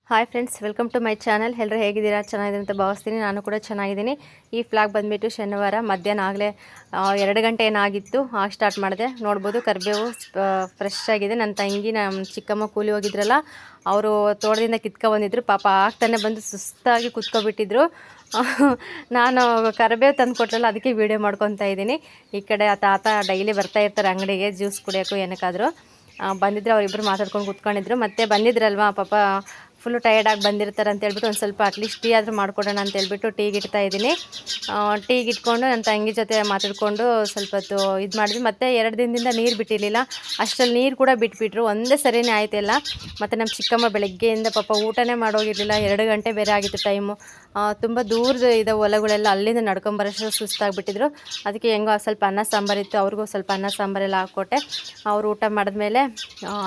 Hi friends, welcome to my channel. ಎಲ್ಲರೂ ಹೇಗಿದ್ದೀರಾ? ಚೆನ್ನಾಗಿದೆ ಅಂತ ಭಾವಿಸ್ತೀನಿ. ನಾನು ಕೂಡ ಚೆನ್ನಾಗಿದ್ದೀನಿ. ಈ ಫ್ಲಾಗ್ ಬಂದುಬಿಟ್ಟು ಶನಿವಾರ ಮಧ್ಯಾಹ್ನ ಆಗಲೇ 2 ಗಂಟೆ ಏನಾಗಿತ್ತು ಆಗ ಸ್ಟಾರ್ಟ್ ಮಾಡಿದೆ. ನೋಡ್ಬೋದು ಕರಿಬೇವು ಫ್ರೆಶ್ ಆಗಿದೆ. ನನ್ನ ತಂಗಿ ನಮ್ಮ ಚಿಕ್ಕಮ್ಮ ಕೂಲಿ ಹೋಗಿದ್ರಲ್ಲ, ಅವರು ತೋಟದಿಂದ ಬಂದಿದ್ರು. ಪಾಪ ಆಗ್ತಾನೆ ಬಂದು ಸುಸ್ತಾಗಿ ಕುತ್ಕೊಬಿಟ್ಟಿದ್ರು. ನಾನು ಕರಿಬೇವು ತಂದು ಕೊಟ್ಟರಲ್ಲ, ಅದಕ್ಕೆ ವೀಡಿಯೋ ಮಾಡ್ಕೊತಾ ಇದ್ದೀನಿ. ಈ ಕಡೆ ಆ ತಾತ ಡೈಲಿ ಬರ್ತಾ ಇರ್ತಾರೆ ಅಂಗಡಿಗೆ ಜ್ಯೂಸ್ ಕುಡಿಯೋಕ್ಕೂ ಏನಕ್ಕಾದರೂ. ಬಂದಿದ್ದರೆ ಅವರಿಬ್ಬರು ಮಾತಾಡ್ಕೊಂಡು ಕೂತ್ಕೊಂಡಿದ್ರು. ಮತ್ತೆ ಬಂದಿದ್ರಲ್ವ ಪಾಪ ಫುಲ್ಲು ಟಯರ್ಡಾಗಿ ಬಂದಿರ್ತಾರೆ ಅಂತ ಹೇಳ್ಬಿಟ್ಟು ಒಂದು ಸ್ವಲ್ಪ ಅಟ್ಲೀಸ್ಟ್ ಟೀ ಆದರೂ ಮಾಡಿಕೊಡೋಣ ಅಂತ ಹೇಳ್ಬಿಟ್ಟು ಟೀಗೆ ಇಡ್ತಾ ಇದ್ದೀನಿ. ಟೀಗೆ ಇಟ್ಕೊಂಡು ನನ್ನ ತಂಗಿ ಜೊತೆ ಮಾತಾಡಿಕೊಂಡು ಸ್ವಲ್ಪ ಹೊತ್ತು ಇದು ಮಾಡಿದ್ವಿ. ಮತ್ತು 2 ದಿನದಿಂದ ನೀರು ಬಿಟ್ಟಿರಲಿಲ್ಲ. ಅಷ್ಟರಲ್ಲಿ ನೀರು ಕೂಡ ಬಿಟ್ಬಿಟ್ರು. ಒಂದೇ ಸರಿನೇ ಆಯ್ತಿಲ್ಲ. ಮತ್ತು ನಮ್ಮ ಚಿಕ್ಕಮ್ಮ ಬೆಳಗ್ಗೆಯಿಂದ ಪಾಪ ಊಟನೇ ಮಾಡೋಗಿರಲಿಲ್ಲ. 2 ಗಂಟೆ ಬೇರೆ ಆಗಿತ್ತು ಟೈಮು. ತುಂಬ ದೂರದ ಇದೆ ಹೊಲಗಳೆಲ್ಲ, ಅಲ್ಲಿಂದ ನಡ್ಕೊಂಬರೋಷ್ಟು ಸುಸ್ತಾಗಿಬಿಟ್ಟಿದ್ರು. ಅದಕ್ಕೆ ಹೆಂಗೋ ಸ್ವಲ್ಪ ಅನ್ನ ಸಾಂಬಾರಿತ್ತು, ಅವ್ರಿಗೂ ಸ್ವಲ್ಪ ಅನ್ನ ಸಾಂಬಾರೆಲ್ಲ ಹಾಕ್ಕೊಟ್ಟೆ. ಅವರು ಊಟ ಮಾಡಿದ್ಮೇಲೆ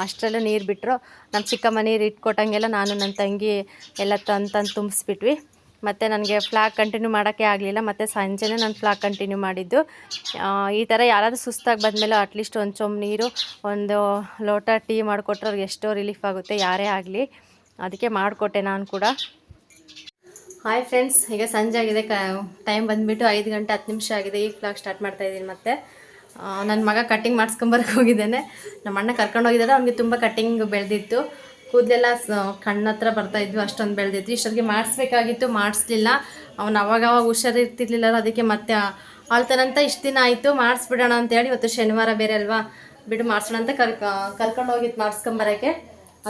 ಅಷ್ಟರಲ್ಲೂ ನೀರು ಬಿಟ್ಟರು. ನಮ್ಮ ಚಿಕ್ಕಮ್ಮ ನೀರು ಇಟ್ಕೊಟ್ಟಂಗೆಲ್ಲ ನಾನು ನನ್ನ ತಂಗಿ ಎಲ್ಲ ತಂದು ತುಂಬಿಸ್ಬಿಟ್ವಿ. ಮತ್ತು ನನಗೆ ಫ್ಲಾಗ್ ಕಂಟಿನ್ಯೂ ಮಾಡೋಕ್ಕೆ ಆಗಲಿಲ್ಲ. ಮತ್ತು ಸಂಜೆನೇ ನಾನು ಫ್ಲಾಗ್ ಕಂಟಿನ್ಯೂ ಮಾಡಿದ್ದು. ಈ ಥರ ಯಾರಾದರೂ ಸುಸ್ತಾಗಿ ಬಂದಮೇಲೆ ಅಟ್ಲೀಸ್ಟ್ ಒಂದು ಚೊಂಬು ನೀರು, ಒಂದು ಲೋಟ ಟೀ ಮಾಡಿಕೊಟ್ರೆ ಅವ್ರಿಗೆ ಎಷ್ಟೋ ರಿಲೀಫ್ ಆಗುತ್ತೆ, ಯಾರೇ ಆಗಲಿ. ಅದಕ್ಕೆ ಮಾಡಿಕೊಟ್ಟೆ ನಾನು ಕೂಡ. ಹಾಯ್ ಫ್ರೆಂಡ್ಸ್, ಈಗ ಸಂಜೆ ಆಗಿದೆ. ಟೈಮ್ ಬಂದುಬಿಟ್ಟು 5 ಗಂಟೆ 10 ನಿಮಿಷ ಆಗಿದೆ. ಈಗ ಫ್ಲಾಗ್ ಸ್ಟಾರ್ಟ್ ಮಾಡ್ತಾಯಿದ್ದೀನಿ. ಮತ್ತು ನನ್ನ ಮಗ ಕಟ್ಟಿಂಗ್ ಮಾಡಿಸ್ಕೊಂಬರಕ್ಕೆ ಹೋಗಿದ್ದಾನೆ. ನಮ್ಮ ಅಣ್ಣ ಕರ್ಕೊಂಡು ಹೋಗಿದ್ದಾರೆ. ಅವ್ನಿಗೆ ತುಂಬ ಕಟ್ಟಿಂಗ್ ಬೆಳೆದಿತ್ತು. ಕೂದಲೆಲ್ಲ ಕಣ್ಣ ಹತ್ರ ಬರ್ತಾಯಿದ್ವು, ಅಷ್ಟೊಂದು ಬೆಳೆದಿತ್ತು. ಇಷ್ಟೊತ್ತಿಗೆ ಮಾಡಿಸ್ಬೇಕಾಗಿತ್ತು, ಮಾಡಿಸ್ಲಿಲ್ಲ. ಅವ್ನು ಅವಾಗವಾಗ ಹುಷಾರಿರ್ತಿರ್ಲಿಲ್ಲ. ಅದಕ್ಕೆ ಮತ್ತೆ ಆಳ್ತಾನಂತ ಇಷ್ಟು ದಿನ ಆಯಿತು, ಮಾಡಿಸ್ಬಿಡೋಣ ಅಂತೇಳಿ. ಇವತ್ತು ಶನಿವಾರ ಬೇರೆ ಅಲ್ವಾ, ಬಿಡು ಮಾಡಿಸೋಣ ಅಂತ ಕರ್ಕೊಂಡು ಹೋಗಿದ್ದು ಮಾಡಿಸ್ಕೊಂಬರೋಕ್ಕೆ.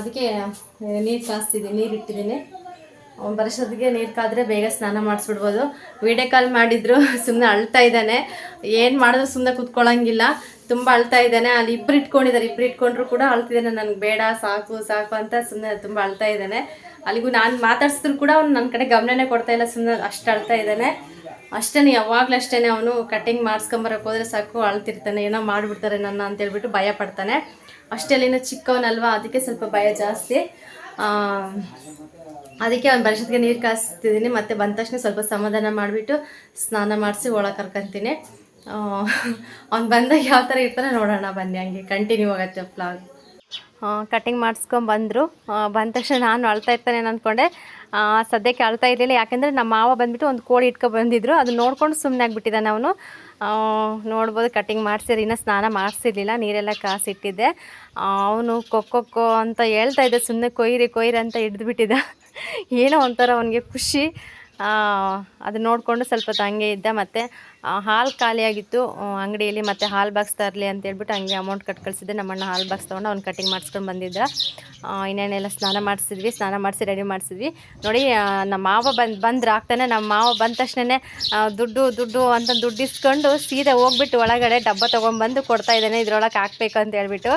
ಅದಕ್ಕೆ ನೀರು ಕಾಯಿಸ್ತಿದ್ದೀನಿ, ನೀರು ಇಟ್ಟಿದ್ದೀನಿ. ಅವ್ನು ಬರೋಷ್ಟೊತ್ತಿಗೆ ನೀರು ಕಾದ್ರೆ ಬೇಗ ಸ್ನಾನ ಮಾಡಿಸ್ಬಿಡ್ಬೋದು. ವೀಡಿಯೋ ಕಾಲ್ ಮಾಡಿದ್ರು, ಸುಮ್ಮನೆ ಅಳ್ತಾ ಇದ್ದಾನೆ. ಏನು ಮಾಡಿದ್ರು ಸುಮ್ಮನೆ ಕೂತ್ಕೊಳ್ಳೋಂಗಿಲ್ಲ, ತುಂಬ ಅಳ್ತಾ ಇದ್ದಾನೆ. ಅಲ್ಲಿ ಇಬ್ಬರು ಇಟ್ಕೊಂಡ್ರು ಕೂಡ ಅಳ್ತಿದ್ದಾನೆ. ನನಗೆ ಬೇಡ, ಸಾಕು ಸಾಕು ಅಂತ ಸುಮ್ಮನೆ ತುಂಬ ಅಳ್ತಾ ಇದ್ದಾನೆ. ಅಲ್ಲಿಗೂ ನಾನು ಮಾತಾಡ್ಸಿದ್ರು ಕೂಡ ಅವ್ನು ನನ್ನ ಕಡೆ ಗಮನನೇ ಕೊಡ್ತಾ ಇಲ್ಲ, ಸುಮ್ಮನೆ ಅಷ್ಟು ಅಳ್ತಾ ಇದ್ದಾನೆ. ಅಷ್ಟೇ, ಯಾವಾಗಲೂ ಅಷ್ಟೇ. ಅವನು ಕಟ್ಟಿಂಗ್ ಮಾಡಿಸ್ಕೊಂಬರಕ್ಕೆ ಹೋದರೆ ಸಾಕು ಅಳ್ತಿರ್ತಾನೆ. ಏನೋ ಮಾಡಿಬಿಡ್ತಾರೆ ನನ್ನ ಅಂತೇಳ್ಬಿಟ್ಟು ಭಯ ಪಡ್ತಾನೆ. ಅಷ್ಟೆಲ್ಲಿನ ಚಿಕ್ಕವನಲ್ವಾ, ಅದಕ್ಕೆ ಸ್ವಲ್ಪ ಭಯ ಜಾಸ್ತಿ. ಅದಕ್ಕೆ ಅವ್ನು ಬರೋಷ್ಟೊತ್ತಿಗೆ ನೀರು ಕಾಯಿಸ್ತಿದ್ದೀನಿ. ಮತ್ತು ಬಂದ ತಕ್ಷಣ ಸ್ವಲ್ಪ ಸಮಾಧಾನ ಮಾಡಿಬಿಟ್ಟು ಸ್ನಾನ ಮಾಡಿಸಿ ಒಳಗೆ ಕರ್ಕೊಂತೀನಿ. ಅವ್ನು ಬಂದಾಗ ಯಾವ ಥರ ಇರ್ತಾನೆ ನೋಡೋಣ ಬನ್ನಿ. ಹಂಗೆ ಕಂಟಿನ್ಯೂ ಆಗುತ್ತೆ ಫ್ಲಾಗ್. ಕಟ್ಟಿಂಗ್ ಮಾಡಿಸ್ಕೊಂಬಂದರು. ಬಂದ ತಕ್ಷಣ ನಾನು ಅಳ್ತಾ ಇರ್ತಾನೆ ಅಂದ್ಕೊಂಡೆ. ಸದ್ಯಕ್ಕೆ ಅಳ್ತಾ ಇರಲಿಲ್ಲ. ಯಾಕೆಂದರೆ ನಮ್ಮ ಮಾವ ಬಂದುಬಿಟ್ಟು ಒಂದು ಕೋಳಿ ಬಂದಿದ್ರು. ಅದು ನೋಡ್ಕೊಂಡು ಸುಮ್ಮನೆ ಆಗಿಬಿಟ್ಟಿದ್ದಾನೆ ಅವನು. ನೋಡ್ಬೋದು ಕಟ್ಟಿಂಗ್ ಮಾಡಿಸಿರಿ. ಇನ್ನೂ ಸ್ನಾನ ಮಾಡಿಸಿರ್ಲಿಲ್ಲ, ನೀರೆಲ್ಲ ಕಾಸಿಟ್ಟಿದ್ದೆ. ಅವನು ಕೊಕ್ಕೊ ಅಂತ ಹೇಳ್ತಾ ಇದ್ದೆ, ಸುಮ್ಮನೆ ಕೊಯ್ರಿ ಅಂತ ಹಿಡಿದ್ಬಿಟ್ಟಿದ್ದ. ಏನೋ ಒಂಥರ ಅವನಿಗೆ ಖುಷಿ. ಅದು ನೋಡಿಕೊಂಡು ಸ್ವಲ್ಪ ಹೊತ್ತು ಹಂಗೆ ಇದ್ದ. ಮತ್ತು ಹಾಲು ಖಾಲಿಯಾಗಿತ್ತು ಅಂಗಡಿಯಲ್ಲಿ. ಮತ್ತು ಹಾಲು ಬಾಕ್ಸ್ ತರಲಿ ಅಂತೇಳ್ಬಿಟ್ಟು ಹಂಗೆ ಅಮೌಂಟ್ ಕಳ್ಸಿದ್ದೆ. ನಮ್ಮಣ್ಣ ಹಾಲು ಬಾಕ್ಸ್ ತೊಗೊಂಡು ಅವ್ನು ಕಟ್ಟಿಂಗ್ ಮಾಡಿಸ್ಕೊಂಡು ಬಂದಿದ್ದ. ಇನ್ನೇನೆಲ್ಲ ಸ್ನಾನ ಮಾಡಿಸಿ ರೆಡಿ ಮಾಡಿಸಿದ್ವಿ. ನೋಡಿ, ನಮ್ಮ ಮಾವ ಬಂದ್ರೆ ಆಗ್ತಾನೆ. ನಮ್ಮ ಮಾವ ಬಂದ ತಕ್ಷಣ ದುಡ್ಡು ಅಂತ ದುಡ್ಡು ಇಸ್ಕೊಂಡು ಸೀದಾ ಹೋಗ್ಬಿಟ್ಟು ಒಳಗಡೆ ಡಬ್ಬ ತೊಗೊಂಬಂದು ಕೊಡ್ತಾಯಿದ್ದಾನೆ. ಇದ್ರೊಳಗೆ ಹಾಕ್ಬೇಕು ಅಂತ ಹೇಳ್ಬಿಟ್ಟು.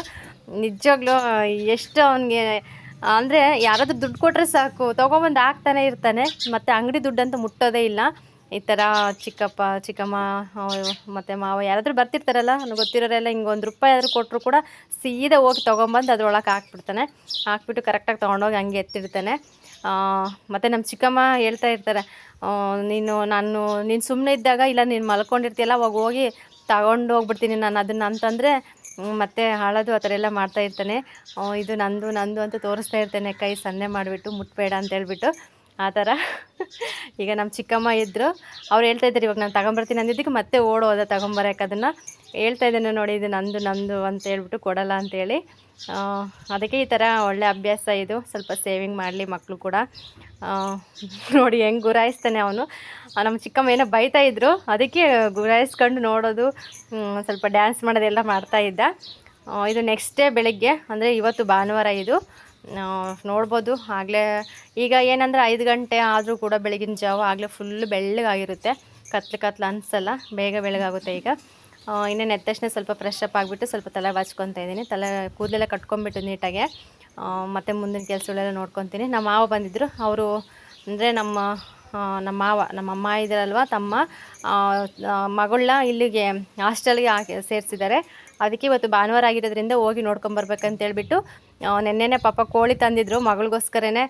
ನಿಜವಾಗ್ಲೂ ಎಷ್ಟು ಅವನಿಗೆ ಅಂದರೆ, ಯಾರಾದರೂ ದುಡ್ಡು ಕೊಟ್ಟರೆ ಸಾಕು ತೊಗೊಂಬಂದು ಹಾಕ್ತಾನೆ ಇರ್ತಾನೆ. ಮತ್ತು ಅಂಗಡಿ ದುಡ್ಡಂತೂ ಮುಟ್ಟೋದೇ ಇಲ್ಲ. ಈ ಥರ ಚಿಕ್ಕಪ್ಪ ಚಿಕ್ಕಮ್ಮ ಮತ್ತು ಮಾವ ಯಾರಾದರೂ ಬರ್ತಿರ್ತಾರಲ್ಲ, ನನಗೆ ಗೊತ್ತಿರೋರೆಲ್ಲ ಹಿಂಗೆ ₹1 ಆದರೂ ಕೊಟ್ಟರು ಕೂಡ ಸೀದಾ ಹೋಗಿ ತೊಗೊಂಬಂದು ಅದ್ರೊಳಗೆ ಹಾಕ್ಬಿಟ್ಟು ಕರೆಕ್ಟಾಗಿ ತೊಗೊಂಡೋಗಿ ಹಂಗೆ ಎತ್ತಿಡ್ತಾನೆ. ಮತ್ತು ನಮ್ಮ ಚಿಕ್ಕಮ್ಮ ಹೇಳ್ತಾ ಇರ್ತಾರೆ, ನೀನು ಸುಮ್ಮನೆ ಇದ್ದಾಗ, ಇಲ್ಲ ನೀನು ಮಲ್ಕೊಂಡಿರ್ತೀಯಲ್ಲ, ಅವಾಗ ಹೋಗಿ ತಗೊಂಡು ಹೋಗ್ಬಿಡ್ತೀನಿ ನಾನು ಅದನ್ನು ಅಂತಂದರೆ ಮತ್ತೆ ಹಾಳೋದು ಆ ಥರ ಎಲ್ಲ ಮಾಡ್ತಾಯಿರ್ತಾನೆ. ಇದು ನಂದು ಅಂತ ತೋರಿಸ್ತಾ ಇರ್ತೇನೆ, ಕೈ ಸನ್ನೆ ಮಾಡಿಬಿಟ್ಟು ಮುಟ್ಬೇಡ ಅಂತೇಳ್ಬಿಟ್ಟು. ಆ ಥರ ಈಗ ನಮ್ಮ ಚಿಕ್ಕಮ್ಮ ಇದ್ದರು. ಅವ್ರು ಹೇಳ್ತಾ ಇದ್ದಾರೆ, ಇವಾಗ ನಾನು ತಗೊಂಬರ್ತೀನಿ ಅಂದಿದ್ದಕ್ಕೆ ಮತ್ತೆ ಓಡೋದ ತಗೊಂಬರಕ್ಕೆ. ಅದನ್ನು ಹೇಳ್ತಾ ಇದ್ದೇನೆ, ನೋಡಿ ಇದು ನಂದು ಅಂತ ಹೇಳ್ಬಿಟ್ಟು ಕೊಡಲ್ಲ ಅಂತೇಳಿ. ಅದಕ್ಕೆ ಈ ಥರ ಒಳ್ಳೆ ಅಭ್ಯಾಸ ಇದು. ಸ್ವಲ್ಪ ಸೇವಿಂಗ್ ಮಾಡಲಿ ಮಕ್ಕಳು ಕೂಡ. ನೋಡಿ ಹೆಂಗೆ ಗುರಾಯಿಸ್ತಾನೆ ಅವನು. ನಮ್ಮ ಚಿಕ್ಕಮ್ಮ ಏನೋ ಬೈತಾಯಿದ್ರು, ಅದಕ್ಕೆ ಗುರಾಯಿಸ್ಕೊಂಡು ನೋಡೋದು, ಸ್ವಲ್ಪ ಡ್ಯಾನ್ಸ್ ಮಾಡೋದೆಲ್ಲ ಮಾಡ್ತಾಯಿದ್ದ. ಇದು ನೆಕ್ಸ್ಟ್ ಡೇ ಬೆಳಗ್ಗೆ, ಅಂದರೆ ಇವತ್ತು ಭಾನುವಾರ ಇದು. ನೋಡ್ಬೋದು ಆಗಲೇ ಈಗ ಏನಂದರೆ 5 ಗಂಟೆ ಆದರೂ ಕೂಡ ಬೆಳಗಿನ ಜಾವ ಆಗಲೇ ಫುಲ್ಲು ಬೆಳ್ಳಗಾಗಿರುತ್ತೆ. ಕತ್ಲು ಅನಿಸಲ್ಲ, ಬೇಗ ಬೆಳಗಾಗುತ್ತೆ. ಈಗ ಇನ್ನೇನು ಎದ್ದ ತಕ್ಷಣ ಸ್ವಲ್ಪ ಫ್ರೆಶ್ ಅಪ್ ಆಗಿಬಿಟ್ಟು ಸ್ವಲ್ಪ ತಲೆ ಬಾಚ್ಕೊತಾ ಇದ್ದೀನಿ. ಕೂದಲೆಲ್ಲ ಕಟ್ಕೊಂಡ್ಬಿಟ್ಟು ನೀಟಾಗೆ. ಮತ್ತು ಮುಂದಿನ ಕೆಲಸಗಳೆಲ್ಲ ನೋಡ್ಕೊತೀನಿ. ನಮ್ಮ ಮಾವ ಬಂದಿದ್ದರು. ಅವರು ಅಂದರೆ ನಮ್ಮ ಅಮ್ಮ ಇದ್ದಾರಲ್ವ, ತಮ್ಮ ಮಗಳನ್ನ ಇಲ್ಲಿಗೆ ಹಾಸ್ಟೆಲ್ಗೆ ಸೇರಿಸಿದ್ದಾರೆ. ಅದಕ್ಕೆ ಇವತ್ತು ಭಾನುವಾರ ಆಗಿರೋದ್ರಿಂದ ಹೋಗಿ ನೋಡ್ಕೊಂಬರ್ಬೇಕಂತೇಳ್ಬಿಟ್ಟು ನೆನ್ನೆನೇ ಪಾಪ ಕೋಳಿ ತಂದಿದ್ರು. ಮಗಳಿಗೋಸ್ಕರನೇ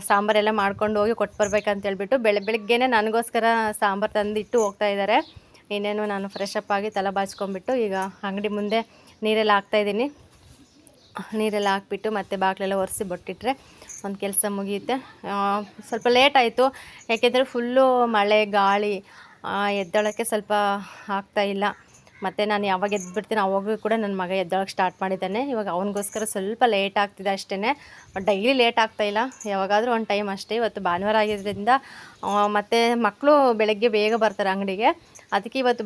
ಸಾಂಬಾರೆಲ್ಲ ಮಾಡ್ಕೊಂಡು ಹೋಗಿ ಕೊಟ್ಟು ಬರ್ಬೇಕಂತೇಳ್ಬಿಟ್ಟು ಬೆಳಗ್ಗೆನೇ ನನಗೋಸ್ಕರ ಸಾಂಬಾರು ತಂದಿಟ್ಟು ಹೋಗ್ತಾ ಇದ್ದಾರೆ. ಇನ್ನೇನು ನಾನು ಫ್ರೆಶ್ ಅಪ್ ಆಗಿ ತಲೆ ಬಾಚ್ಕೊಂಡ್ಬಿಟ್ಟು ಈಗ ಅಂಗಡಿ ಮುಂದೆ ನೀರೆಲ್ಲ ಹಾಕ್ತಾಯಿದ್ದೀನಿ. ನೀರೆಲ್ಲ ಹಾಕ್ಬಿಟ್ಟು ಮತ್ತೆ ಬಾಗಿಲೆಲ್ಲ ಒರೆಸಿ ಬೊಟ್ಟಿಟ್ರೆ ಒಂದು ಕೆಲಸ ಮುಗಿಯುತ್ತೆ. ಸ್ವಲ್ಪ ಲೇಟ್ ಆಯಿತು, ಯಾಕೆಂದರೆ ಫುಲ್ಲು ಮಳೆ ಗಾಳಿ, ಎದ್ದೋಳಕ್ಕೆ ಸ್ವಲ್ಪ ಆಗ್ತಾಯಿಲ್ಲ. ಮತ್ತು ನಾನು ಯಾವಾಗ ಎದ್ಬಿಡ್ತೀನಿ ಅವಾಗೂ ಕೂಡ ನನ್ನ ಮಗ ಎದ್ದೊಳಕ್ಕೆ ಸ್ಟಾರ್ಟ್ ಮಾಡಿದ್ದಾನೆ. ಇವಾಗ ಅವನಿಗೋಸ್ಕರ ಸ್ವಲ್ಪ ಲೇಟ್ ಆಗ್ತಿದೆ ಅಷ್ಟೇ, ಡೈಲಿ ಲೇಟ್ ಆಗ್ತಾಯಿಲ್ಲ, ಯಾವಾಗಾದರೂ ಒಂದು ಟೈಮ್ ಅಷ್ಟೇ. ಇವತ್ತು ಭಾನುವಾರ ಆಗಿದ್ದರಿಂದ ಮತ್ತು ಮಕ್ಕಳು ಬೆಳಗ್ಗೆ ಬೇಗ ಬರ್ತಾರೆ ಅಂಗಡಿಗೆ, ಅದಕ್ಕೆ ಇವತ್ತು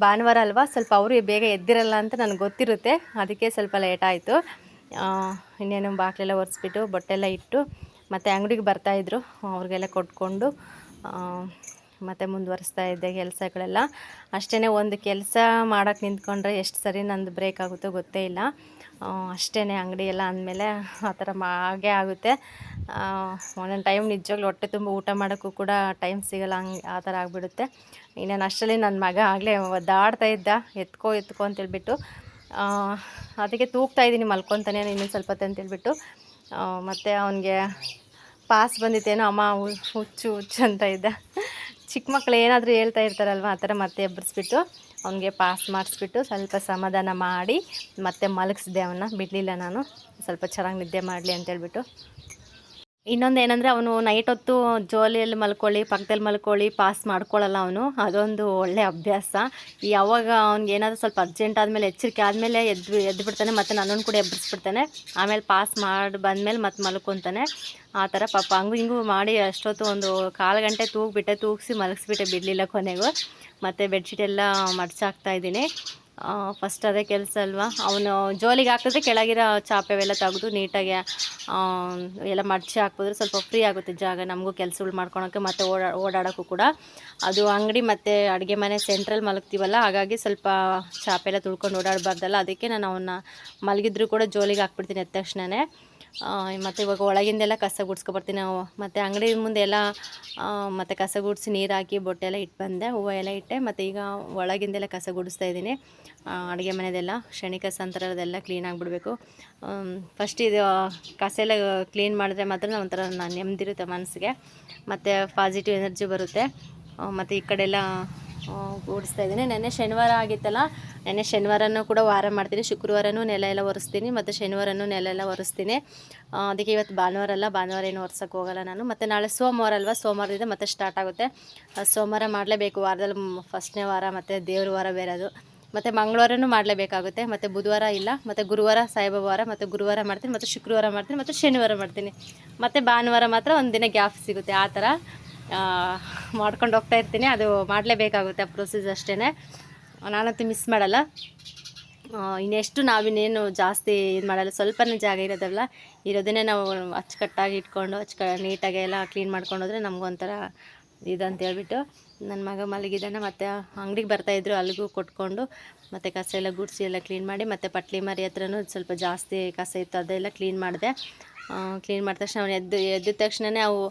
ಭಾನುವಾರ ಅಲ್ವಾ, ಸ್ವಲ್ಪ ಅವರು ಬೇಗ ಎದ್ದಿರಲ್ಲ ಅಂತ ನನಗೆ ಗೊತ್ತಿರುತ್ತೆ, ಅದಕ್ಕೆ ಸ್ವಲ್ಪ ಲೇಟ್ ಆಯಿತು. ಇನ್ನೇನು ಬಾಗಿಲೆಲ್ಲ ಒರೆಸ್ಬಿಟ್ಟು ಬೊಟ್ಟೆಲ್ಲ ಇಟ್ಟು ಮತ್ತು ಅಂಗಡಿಗೆ ಬರ್ತಾಯಿದ್ರು, ಅವ್ರಿಗೆಲ್ಲ ಕೊಟ್ಕೊಂಡು ಮತ್ತು ಮುಂದುವರಿಸ್ತಾ ಇದ್ದೆ ಕೆಲಸಗಳೆಲ್ಲ. ಅಷ್ಟೇ, ಒಂದು ಕೆಲಸ ಮಾಡೋಕ್ಕೆ ನಿಂತ್ಕೊಂಡ್ರೆ ಎಷ್ಟು ಸರಿ ನಂದು ಬ್ರೇಕ್ ಆಗುತ್ತೋ ಗೊತ್ತೇ ಇಲ್ಲ. ಅಷ್ಟೇ, ಅಂಗಡಿ ಎಲ್ಲ ಅಂದಮೇಲೆ ಆ ಥರ ಹಾಗೇ ಆಗುತ್ತೆ. ಒಂದೊಂದು ಟೈಮ್ ನಿಜವಾಗ್ಲೂ ಹೊಟ್ಟೆ ತುಂಬ ಊಟ ಮಾಡೋಕ್ಕೂ ಕೂಡ ಟೈಮ್ ಸಿಗೋಲ್ಲ, ಹಂಗೆ ಆ ಥರ ಆಗಿಬಿಡುತ್ತೆ. ಇನ್ನೇನು ಅಷ್ಟರಲ್ಲಿ ನನ್ನ ಮಗ ಆಗಲೇ ಒದ್ದಾಡ್ತಾ ಇದ್ದ, ಎತ್ಕೋ ಅಂತೇಳ್ಬಿಟ್ಟು, ಅದಕ್ಕೆ ತೂಗ್ತಾಯಿದ್ದೀನಿ ಮಲ್ಕೊತಾನೆ ಇನ್ನೊಂದು ಸ್ವಲ್ಪ ಹೊತ್ತು ಅಂತೇಳ್ಬಿಟ್ಟು. ಮತ್ತು ಅವನಿಗೆ ಪಾಸ್ ಬಂದಿತ್ತೇನೋ, ಅಮ್ಮ ಹುಚ್ಚು ಅಂತ ಇದ್ದ. ಚಿಕ್ಕ ಮಕ್ಕಳು ಏನಾದರೂ ಹೇಳ್ತಾ ಇರ್ತಾರಲ್ವ, ಆ ಥರ ಮತ್ತೆ ಎಬ್ಬರಿಸ್ಬಿಟ್ಟು ಅವನಿಗೆ ಪಾಸ್ ಮಾಡಿಸ್ಬಿಟ್ಟು ಸ್ವಲ್ಪ ಸಮಾಧಾನ ಮಾಡಿ ಮತ್ತೆ ಮಲಗಿಸ್ದೆ. ಅವನ್ನ ಬಿಡಲಿಲ್ಲ ನಾನು, ಸ್ವಲ್ಪ ಚೆನ್ನಾಗಿ ನಿದ್ದೆ ಮಾಡಲಿ ಅಂತೇಳ್ಬಿಟ್ಟು. ಇನ್ನೊಂದು ಏನಂದರೆ, ಅವನು ನೈಟ್ ಹೊತ್ತು ಜೋಲಿಯಲ್ಲಿ ಮಲ್ಕೊಳ್ಳಿ, ಪಕ್ಕದಲ್ಲಿ ಮಲ್ಕೊಳ್ಳಿ, ಪಾಸ್ ಮಾಡ್ಕೊಳ್ಳಲ್ಲ ಅವನು. ಅದೊಂದು ಒಳ್ಳೆ ಅಭ್ಯಾಸ. ಯಾವಾಗ ಅವ್ನಿಗೆ ಏನಾದರೂ ಸ್ವಲ್ಪ ಅರ್ಜೆಂಟ್ ಆದಮೇಲೆ, ಎಚ್ಚರಿಕೆ ಆದಮೇಲೆ ಎದ್ದು ಬಿಡ್ತಾನೆ, ಮತ್ತು ನನ್ನನ್ನು ಕೂಡ ಎಬ್ಬರಿಸ್ಬಿಡ್ತಾನೆ. ಆಮೇಲೆ ಪಾಸ್ ಮಾಡಿ ಬಂದಮೇಲೆ ಮತ್ತೆ ಮಲ್ಕೊತಾನೆ. ಆ ಥರ ಪಾಪ ಹಂಗೂ ಹಿಂಗೂ ಮಾಡಿ ಅಷ್ಟೊತ್ತು ಒಂದು 1/4 ಗಂಟೆ ತೂಗಿಸಿ ಮಲಗಿಸ್ಬಿಟ್ಟೆ, ಬಿಡಲಿಲ್ಲ ಕೊನೆಗೂ. ಮತ್ತು ಬೆಡ್ಶೀಟೆಲ್ಲ ಮಡ್ಚಾಕ್ತಾಯಿದ್ದೀನಿ. ಫಸ್ಟ್ ಅದೇ ಕೆಲಸ ಅಲ್ವಾ. ಅವನು ಜೋಲಿಗೆ ಹಾಕಿದ್ರೆ ಕೆಳಗಿರೋ ಚಾಪೆವೆಲ್ಲ ತೆಗೆದು ನೀಟಾಗಿ ಎಲ್ಲ ಮಡಚಿ ಹಾಕಿದ್ರೆ ಸ್ವಲ್ಪ ಫ್ರೀ ಆಗುತ್ತೆ ಜಾಗ, ನಮಗೂ ಕೆಲಸಗಳು ಮಾಡ್ಕೊಳೋಕ್ಕೆ ಮತ್ತು ಓಡಾಡೋಕ್ಕೂ ಕೂಡ. ಅದು ಅಂಗಡಿ ಮತ್ತು ಅಡುಗೆ ಮನೆ ಸೆಂಟ್ರಲ್ಲಿ ಮಲಗ್ತೀವಲ್ಲ, ಹಾಗಾಗಿ ಸ್ವಲ್ಪ ಚಾಪೆಲ್ಲ ತುಳ್ಕೊಂಡು ಓಡಾಡಬಾರ್ದಲ್ಲ, ಅದಕ್ಕೆ ನಾನು ಅವನ್ನ ಮಲಗಿದ್ರು ಕೂಡ ಜೋಲಿಗೆ ಹಾಕ್ಬಿಡ್ತೀನಿ ಎದ್ದ ತಕ್ಷಣವೇ. ಮತ್ತು ಇವಾಗ ಒಳಗಿಂದೆಲ್ಲ ಕಸ ಗುಡಿಸ್ಕೊಬರ್ತೀನಿ ನಾವು, ಮತ್ತು ಅಂಗಡಿ ಮುಂದೆ ಎಲ್ಲ ಮತ್ತು ಕಸ ಗುಡಿಸಿ ನೀರು ಹಾಕಿ ಬೊಟ್ಟೆಲ್ಲ ಇಟ್ಟು ಬಂದೆ, ಹೂವು ಎಲ್ಲ ಇಟ್ಟೆ. ಮತ್ತು ಈಗ ಒಳಗಿಂದೆಲ್ಲ ಕಸ ಗುಡಿಸ್ತಾ ಇದ್ದೀನಿ. ಅಡುಗೆ ಮನೆಯದೆಲ್ಲ ಶನಿ ಕಸ ಅಂತಾರೆ, ಅದೆಲ್ಲ ಕ್ಲೀನ್ ಆಗಿಬಿಡ್ಬೇಕು. ಫಸ್ಟ್ ಇದು ಕಸ ಎಲ್ಲ ಕ್ಲೀನ್ ಮಾಡಿದ್ರೆ ಮಾತ್ರ ಒಂಥರ ನೆಮ್ಮದಿರುತ್ತೆ ಮನಸ್ಸಿಗೆ, ಮತ್ತು ಪಾಸಿಟಿವ್ ಎನರ್ಜಿ ಬರುತ್ತೆ. ಮತ್ತು ಈ ಕಡೆ ಎಲ್ಲ ಓಡಿಸ್ತಾ ಇದ್ದೀನಿ. ನೆನ್ನೆ ಶನಿವಾರ ಆಗಿತ್ತಲ್ಲ, ನೆನ್ನೆ ಶನಿವಾರನೂ ಕೂಡ ವಾರ ಮಾಡ್ತೀನಿ, ಶುಕ್ರವಾರನೂ ನೆಲ ಎಲ್ಲ ಒರೆಸ್ತೀನಿ, ಮತ್ತು ಶನಿವಾರನೂ ನೆಲ ಎಲ್ಲ ಒರೆಸ್ತೀನಿ. ಅದಕ್ಕೆ ಇವತ್ತು ಭಾನುವಾರ ಅಲ್ಲ, ಭಾನುವಾರ ಏನು ಒರೆಸೋಕ್ಕೆ ಹೋಗೋಲ್ಲ ನಾನು. ಮತ್ತು ನಾಳೆ ಸೋಮವಾರ ಅಲ್ವಾ, ಸೋಮವಾರದಿಂದ ಮತ್ತೆ ಸ್ಟಾರ್ಟ್ ಆಗುತ್ತೆ. ಸೋಮವಾರ ಮಾಡಲೇಬೇಕು, ವಾರದಲ್ಲಿ ಫಸ್ಟ್ನೇ ವಾರ, ಮತ್ತು ದೇವ್ರ ವಾರ ಬೇರೆ ಅದು. ಮತ್ತು ಮಂಗಳವಾರನೂ ಮಾಡಲೇಬೇಕಾಗುತ್ತೆ, ಮತ್ತು ಬುಧವಾರ ಇಲ್ಲ, ಮತ್ತು ಗುರುವಾರ ಸಾಯಿಬಾಬಾ ವಾರ, ಮತ್ತು ಗುರುವಾರ ಮಾಡ್ತೀನಿ, ಮತ್ತು ಶುಕ್ರವಾರ ಮಾಡ್ತೀನಿ, ಮತ್ತು ಶನಿವಾರ ಮಾಡ್ತೀನಿ, ಮತ್ತು ಭಾನುವಾರ ಮಾತ್ರ ಒಂದು ದಿನ ಗ್ಯಾಪ್ ಸಿಗುತ್ತೆ. ಆ ಥರ ಮಾಡ್ಕೊಂಡು ಹೋಗ್ತಾ ಇರ್ತೀನಿ. ಅದು ಮಾಡಲೇಬೇಕಾಗುತ್ತೆ, ಆ ಪ್ರೊಸೀಸ್ ಅಷ್ಟೇ, ನಾನಂತೂ ಮಿಸ್ ಮಾಡಲ್ಲ. ಇನ್ನೆಷ್ಟು ನಾವಿನ್ನೇನು ಜಾಸ್ತಿ ಇದು ಮಾಡಲ್ಲ, ಸ್ವಲ್ಪನೇ ಜಾಗ ಇರೋದಲ್ಲ, ಇರೋದನ್ನೇ ನಾವು ಅಚ್ಚುಕಟ್ಟಾಗಿ ಇಟ್ಕೊಂಡು ನೀಟಾಗಿ ಎಲ್ಲ ಕ್ಲೀನ್ ಮಾಡ್ಕೊಂಡೋದ್ರೆ ನಮಗೊಂಥರ ಇದಂತ ಹೇಳ್ಬಿಟ್ಟು. ನನ್ನ ಮಗ ಮಲಗಿದ್ದಾನೆ, ಮತ್ತು ಅಂಗಡಿಗೆ ಬರ್ತಾಯಿದ್ರು, ಅಲ್ಲಿಗೂ ಕೊಟ್ಕೊಂಡು ಮತ್ತು ಕಸ ಎಲ್ಲ ಗುಡಿಸಿ ಎಲ್ಲ ಕ್ಲೀನ್ ಮಾಡಿ, ಮತ್ತು ಪಟ್ಲಿ ಮರಿ ಹತ್ರನೂ ಸ್ವಲ್ಪ ಜಾಸ್ತಿ ಕಸ ಇತ್ತು, ಅದೆಲ್ಲ ಕ್ಲೀನ್ ಮಾಡಿದೆ. ಕ್ಲೀನ್ ಮಾಡಿದ ತಕ್ಷಣ ಅವ್ನು ಎದ್ದ ತಕ್ಷಣವೇ ಅವು